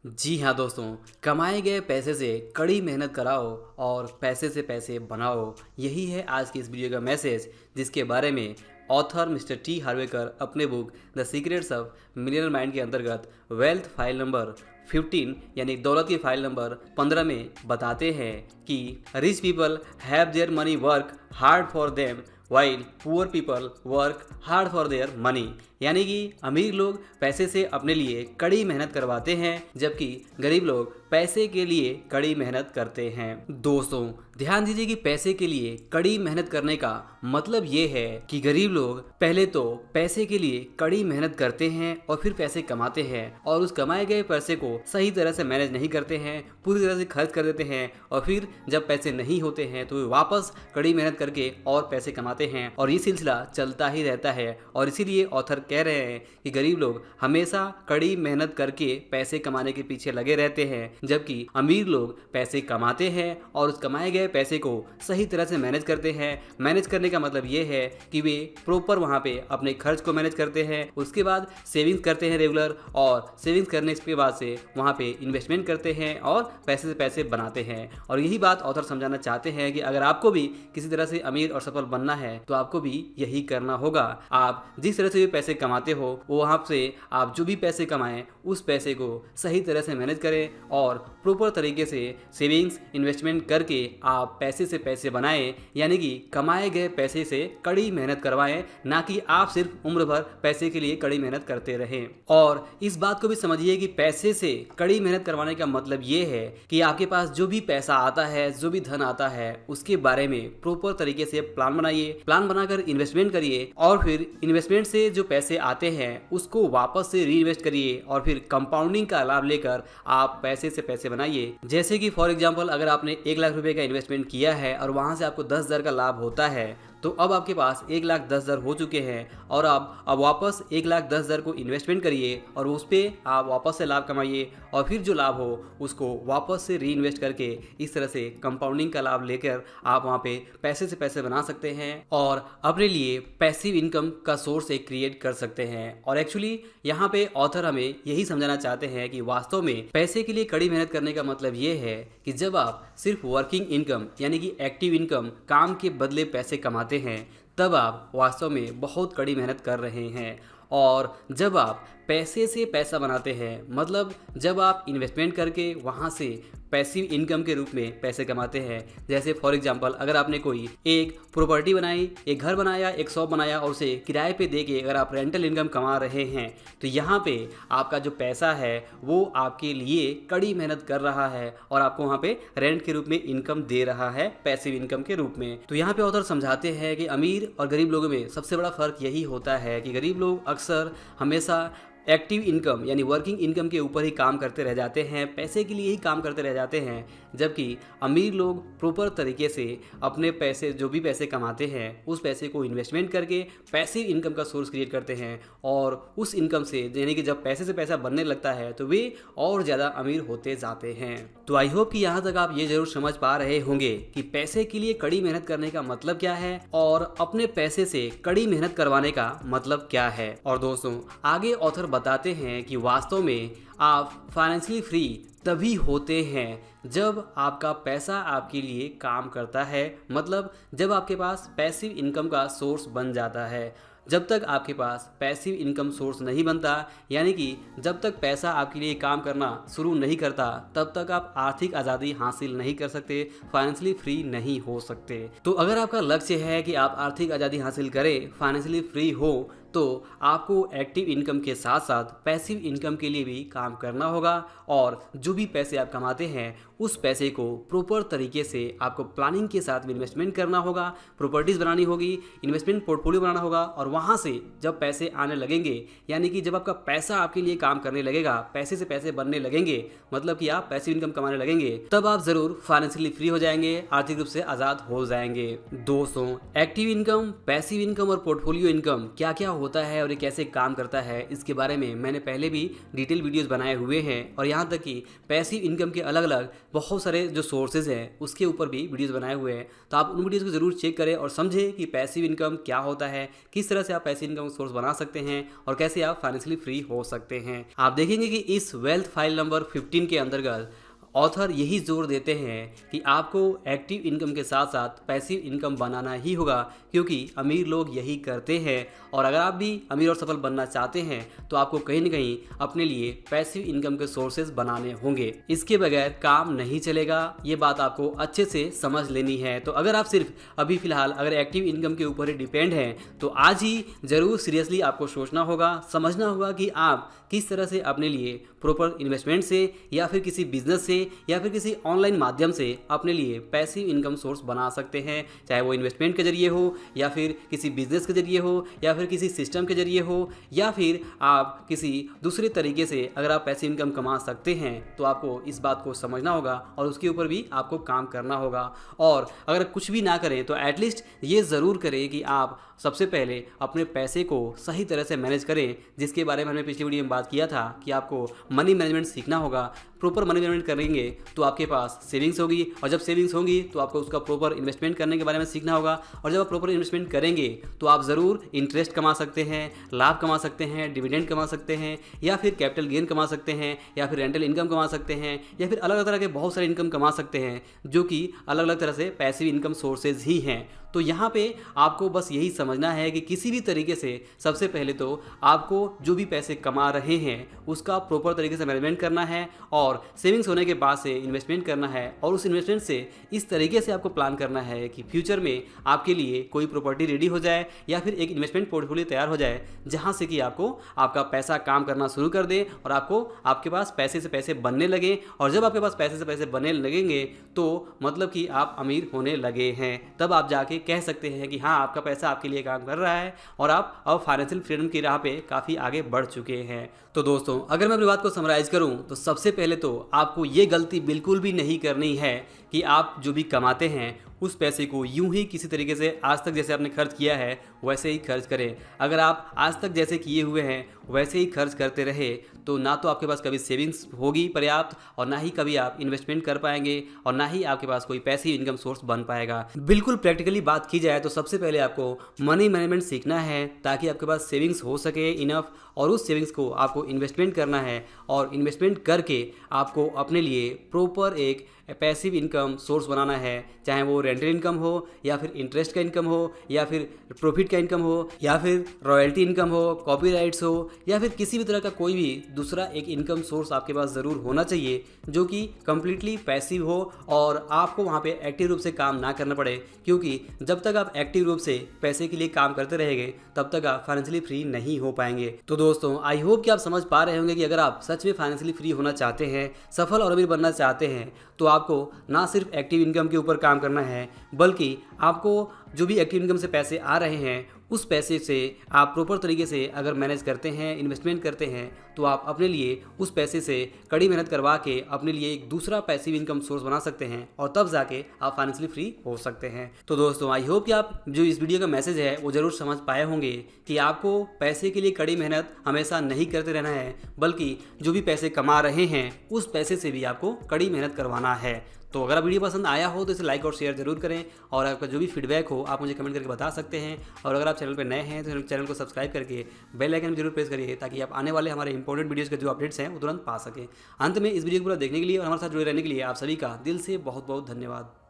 जी हाँ दोस्तों, कमाए गए पैसे से कड़ी मेहनत कराओ और पैसे से पैसे बनाओ। यही है आज की इस वीडियो का मैसेज, जिसके बारे में ऑथर मिस्टर टी हार्वेकर अपने book the secrets of millionaire mind के अंतर्गत वेल्थ फाइल नंबर 15 यानी दौलत की फाइल नंबर 15 में बताते हैं कि rich people have their money work hard for them while poor people work hard for their money. यानी कि अमीर लोग पैसे से अपने लिए कड़ी मेहनत करवाते हैं, जबकि गरीब लोग पैसे के लिए कड़ी मेहनत करते हैं। दोस्तों ध्यान दीजिए कि पैसे के लिए कड़ी मेहनत करने का मतलब ये है कि गरीब लोग पहले तो पैसे के लिए कड़ी मेहनत करते हैं और फिर पैसे कमाते हैं, और उस कमाए गए पैसे को सही तरह से मैनेज नहीं करते हैं, पूरी तरह से खर्च कर देते हैं, और फिर जब पैसे नहीं होते हैं तो वे वापस कड़ी मेहनत करके और पैसे कमाते हैं, और ये सिलसिला चलता ही रहता है। और इसीलिए ऑथर कह रहे हैं कि गरीब लोग हमेशा कड़ी मेहनत करके पैसे कमाने के पीछे लगे रहते हैं, जबकि अमीर लोग पैसे कमाते हैं और उस कमाए गए पैसे को सही तरह से मैनेज करते हैं। मैनेज करने का मतलब ये है कि वे प्रॉपर वहाँ पे अपने खर्च को मैनेज करते हैं, उसके बाद सेविंग्स करते हैं रेगुलर, और सेविंग्स करने के बाद से वहाँ पे इन्वेस्टमेंट करते हैं और पैसे से पैसे बनाते हैं। और यही बात ऑथर समझाना चाहते हैं कि अगर आपको भी किसी तरह से अमीर और सफल बनना है तो आपको भी यही करना होगा। आप जिस तरह से भी पैसे कमाते हो वो वहाँ से आप जो भी पैसे कमाएं उस पैसे को सही तरह से मैनेज करें और प्रॉपर तरीके से सेविंग्स इन्वेस्टमेंट करके आप पैसे से पैसे बनाएं, यानी कि कमाए गए पैसे से कड़ी मेहनत करवाएं, ना कि आप सिर्फ उम्र भर पैसे के लिए कड़ी मेहनत करते रहें। और इस बात को भी समझिए कि पैसे से कड़ी मेहनत करवाने का मतलब ये है कि आपके पास जो भी पैसा आता है, जो भी धन आता है, उसके बारे में प्रॉपर तरीके से प्लान बनाइए, प्लान बनाकर इन्वेस्टमेंट करिए, और फिर इन्वेस्टमेंट से जो पैसे आते हैं उसको वापस से री इन्वेस्ट करिए, और फिर कंपाउंडिंग का लाभ लेकर आप पैसे से पैसे बनाइए। जैसे कि फॉर एग्जांपल अगर आपने 1 लाख रुपए का इन्वेस्टमेंट किया है और वहां से आपको 10,000 का लाभ होता है, तो अब आपके पास 1,10,000 हो चुके हैं, और आप अब वापस 1,10,000 को इन्वेस्टमेंट करिए और उस पर आप वापस से लाभ कमाइए, और फिर जो लाभ हो उसको वापस से री इन्वेस्ट करके इस तरह से कंपाउंडिंग का लाभ लेकर आप वहाँ पे पैसे से पैसे बना सकते हैं और अपने लिए पैसिव इनकम का सोर्स एक क्रिएट कर सकते हैं। और एक्चुअली यहाँ पे ऑथर हमें यही समझाना चाहते हैं कि वास्तव में पैसे के लिए कड़ी मेहनत करने का मतलब ये है कि जब आप सिर्फ वर्किंग इनकम यानी कि एक्टिव इनकम, काम के बदले पैसे कमाते हैं, तब आप वास्तव में बहुत कड़ी मेहनत कर रहे हैं। और जब आप पैसे से पैसा बनाते हैं, मतलब जब आप इन्वेस्टमेंट करके वहाँ से पैसिव इनकम के रूप में पैसे कमाते हैं, जैसे फॉर एग्जांपल अगर आपने कोई एक प्रॉपर्टी बनाई, एक घर बनाया, एक शॉप बनाया और उसे किराए पे दे के अगर आप रेंटल इनकम कमा रहे हैं, तो यहाँ पे आपका जो पैसा है वो आपके लिए कड़ी मेहनत कर रहा है और आपको वहाँ पे रेंट के रूप में इनकम दे रहा है, पैसिव इनकम के रूप में। तो यहाँ पे ऑथर समझाते हैं कि अमीर और गरीब लोगों में सबसे बड़ा फर्क यही होता है कि गरीब लोग अक्सर हमेशा एक्टिव इनकम यानी वर्किंग इनकम के ऊपर ही काम करते रह जाते हैं, पैसे के लिए ही काम करते रह जाते हैं, जबकि अमीर लोग प्रॉपर तरीके से अपने पैसे, जो भी पैसे कमाते हैं, उस पैसे को इन्वेस्टमेंट करके पैसिव इनकम का सोर्स क्रिएट करते हैं, और उस इनकम से यानी कि जब पैसे से पैसा बनने लगता है तो वे और ज़्यादा अमीर होते जाते हैं। तो आई होप कि यहाँ तक आप ये जरूर समझ पा रहे होंगे कि पैसे के लिए कड़ी मेहनत करने का मतलब क्या है और अपने पैसे से कड़ी मेहनत करवाने का मतलब क्या है। और दोस्तों आगे ऑथर बताते हैं कि वास्तव में आप फाइनेंशियली फ्री तभी होते हैं जब आपका पैसा आपके लिए काम करता है, मतलब जब आपके पास पैसिव इनकम का सोर्स बन जाता है। जब तक आपके पास पैसिव इनकम सोर्स नहीं बनता, यानी कि जब तक पैसा आपके लिए काम करना शुरू नहीं करता, तब तक आप आर्थिक आज़ादी हासिल नहीं कर सकते, फाइनेंशियली फ्री नहीं हो सकते। तो अगर आपका लक्ष्य है कि आप आर्थिक आज़ादी हासिल करें, फाइनेंशियली फ्री हो, तो आपको एक्टिव इनकम के साथ साथ पैसिव इनकम के लिए भी काम करना होगा, और जो भी पैसे आप कमाते हैं उस पैसे को प्रॉपर तरीके से आपको प्लानिंग के साथ इन्वेस्टमेंट करना होगा, प्रॉपर्टीज़ बनानी होगी, इन्वेस्टमेंट पोर्टफोलियो बनाना होगा, और वहाँ से जब पैसे आने लगेंगे, यानी कि जब आपका पैसा आपके लिए काम करने लगेगा, पैसे से पैसे बनने लगेंगे, मतलब कि आप पैसिव इनकम कमाने लगेंगे, तब आप ज़रूर फाइनेंशियली फ्री हो जाएंगे, आर्थिक रूप से आज़ाद हो जाएंगे। दोस्तों एक्टिव इनकम, पैसिव इनकम और पोर्टफोलियो इनकम क्या क्या होता है और ये कैसे काम करता है, इसके बारे में मैंने पहले भी डिटेल वीडियोस बनाए हुए हैं और यहाँ तक कि पैसिव इनकम के अलग अलग बहुत सारे जो सोर्सेज हैं उसके ऊपर भी वीडियोस बनाए हुए हैं। तो आप उन वीडियोस को ज़रूर चेक करें और समझें कि पैसिव इनकम क्या होता है, किस तरह से आप पैसिव इनकम सोर्स बना सकते हैं और कैसे आप फाइनेंशियली फ्री हो सकते हैं। आप देखेंगे कि इस वेल्थ फाइल नंबर 15 के अंतर्गत ऑथर यही जोर देते हैं कि आपको एक्टिव इनकम के साथ साथ पैसिव इनकम बनाना ही होगा, क्योंकि अमीर लोग यही करते हैं। और अगर आप भी अमीर और सफल बनना चाहते हैं तो आपको कहीं ना कहीं अपने लिए पैसिव इनकम के सोर्सेज बनाने होंगे। इसके बगैर काम नहीं चलेगा, ये बात आपको अच्छे से समझ लेनी है। तो अगर आप सिर्फ अभी फिलहाल अगर एक्टिव इनकम के ऊपर ही डिपेंड हैं तो आज ही ज़रूर सीरियसली आपको सोचना होगा, समझना होगा कि आप किस तरह से अपने लिए प्रॉपर इन्वेस्टमेंट से या फिर किसी बिजनेस से या फिर किसी ऑनलाइन माध्यम से अपने लिए पैसिव इनकम सोर्स बना सकते हैं। चाहे वो इन्वेस्टमेंट के जरिए हो या फिर किसी बिजनेस के जरिए हो या फिर किसी सिस्टम के जरिए हो या फिर आप किसी दूसरे तरीके से अगर आप पैसिव इनकम कमा सकते हैं तो आपको इस बात को समझना होगा और उसके ऊपर भी आपको काम करना होगा। और अगर कुछ भी ना करें तो एटलीस्ट ये ज़रूर करें कि आप सबसे पहले अपने पैसे को सही तरह से मैनेज करें, जिसके बारे में हमने पिछली वीडियो में बात किया था कि आपको मनी मैनेजमेंट सीखना होगा। प्रॉपर मनी मैनेजमेंट करेंगे तो आपके पास सेविंग्स होगी और जब सेविंग्स होंगी तो आपको उसका प्रॉपर इन्वेस्टमेंट करने के बारे में सीखना होगा और जब आप प्रॉपर इन्वेस्टमेंट करेंगे तो आप ज़रूर इंटरेस्ट कमा सकते हैं, लाभ कमा सकते हैं, डिविडेंड कमा सकते हैं या फिर कैपिटल गेन कमा सकते हैं या फिर रेंटल इनकम कमा सकते हैं या फिर अलग अलग तरह के बहुत सारे इनकम कमा सकते हैं जो कि अलग अलग तरह से पैसिव इनकम सोर्सेज ही हैं। तो यहाँ पे आपको बस यही समझना है कि किसी भी तरीके से सबसे पहले तो आपको जो भी पैसे कमा रहे हैं उसका प्रॉपर तरीके से मैनेजमेंट करना है और सेविंग्स होने के बाद से इन्वेस्टमेंट करना है और उस इन्वेस्टमेंट से इस तरीके से आपको प्लान करना है कि फ्यूचर में आपके लिए कोई प्रॉपर्टी रेडी हो जाए या फिर एक इन्वेस्टमेंट पोर्टफोलियो तैयार हो जाए जहाँ से कि आपको आपका पैसा काम करना शुरू कर दे और आपको आपके पास पैसे से पैसे बनने लगे। और जब आपके पास पैसे से पैसे बनने लगेंगे तो मतलब कि आप अमीर होने लगे हैं, तब आप जाके कह सकते हैं कि हाँ आपका पैसा आपके लिए काम कर रहा है और आप अब फाइनेंशियल फ्रीडम की राह पे काफ़ी आगे बढ़ चुके हैं। तो दोस्तों अगर मैं अपनी बात को समराइज़ करूं तो सबसे पहले तो आपको ये गलती बिल्कुल भी नहीं करनी है कि आप जो भी कमाते हैं उस पैसे को यूं ही किसी तरीके से आज तक जैसे आपने खर्च किया है वैसे ही खर्च करें। अगर आप आज तक जैसे किए हुए हैं वैसे ही खर्च करते रहे तो ना तो आपके पास कभी सेविंग्स होगी पर्याप्त और ना ही कभी आप इन्वेस्टमेंट कर पाएंगे और ना ही आपके पास कोई पैसिव इनकम सोर्स बन पाएगा। बिल्कुल प्रैक्टिकली बात की जाए तो सबसे पहले आपको मनी मैनेजमेंट सीखना है ताकि आपके पास सेविंग्स हो सके इनफ, और उस सेविंग्स को आपको इन्वेस्टमेंट करना है और इन्वेस्टमेंट करके आपको अपने लिए प्रॉपर एक पैसिव इनकम सोर्स बनाना है, चाहे वो रेंटल इनकम हो या फिर इंटरेस्ट का इनकम हो या फिर प्रॉफिट का इनकम हो या फिर रॉयल्टी इनकम हो, कॉपीराइट्स हो या फिर किसी भी तरह का कोई भी दूसरा एक इनकम सोर्स आपके पास ज़रूर होना चाहिए जो कि कम्प्लीटली पैसिव हो और आपको वहाँ पे एक्टिव रूप से काम ना करना पड़े, क्योंकि जब तक आप एक्टिव रूप से पैसे के लिए काम करते रहेंगे तब तक आप फाइनेंशियली फ्री नहीं हो पाएंगे। तो दोस्तों आई होप कि आप समझ पा रहे होंगे कि अगर आप सच में फाइनेंशियली फ्री होना चाहते हैं, सफल और अमीर बनना चाहते हैं तो आपको ना सिर्फ एक्टिव इनकम के ऊपर काम करना है बल्कि आपको जो भी एक्टिव इनकम से पैसे आ रहे हैं उस पैसे से आप प्रॉपर तरीके से अगर मैनेज करते हैं, इन्वेस्टमेंट करते हैं तो आप अपने लिए उस पैसे से कड़ी मेहनत करवा के अपने लिए एक दूसरा पैसिव इनकम सोर्स बना सकते हैं और तब जाके आप फाइनेंशियली फ्री हो सकते हैं। तो दोस्तों आई होप कि आप जो इस वीडियो का मैसेज है वो ज़रूर समझ पाए होंगे कि आपको पैसे के लिए कड़ी मेहनत हमेशा नहीं करते रहना है बल्कि जो भी पैसे कमा रहे हैं उस पैसे से भी आपको कड़ी मेहनत करवाना है। तो अगर आप वीडियो पसंद आया हो तो इसे लाइक और शेयर जरूर करें और आपका जो भी फीडबैक हो आप मुझे कमेंट करके बता सकते हैं। और अगर आप चैनल पर नए हैं तो चैनल को सब्सक्राइब करके बेल आइकन जरूर प्रेस करिए ताकि आप आने वाले हमारे इंपॉर्टेंट वीडियोज़ के जो अपडेट्स हैं वो तुरंत पा सकें। अंत में इस वीडियो को पूरा देखने के लिए और हमारे साथ जुड़े रहने के लिए आप सभी का दिल से बहुत बहुत धन्यवाद।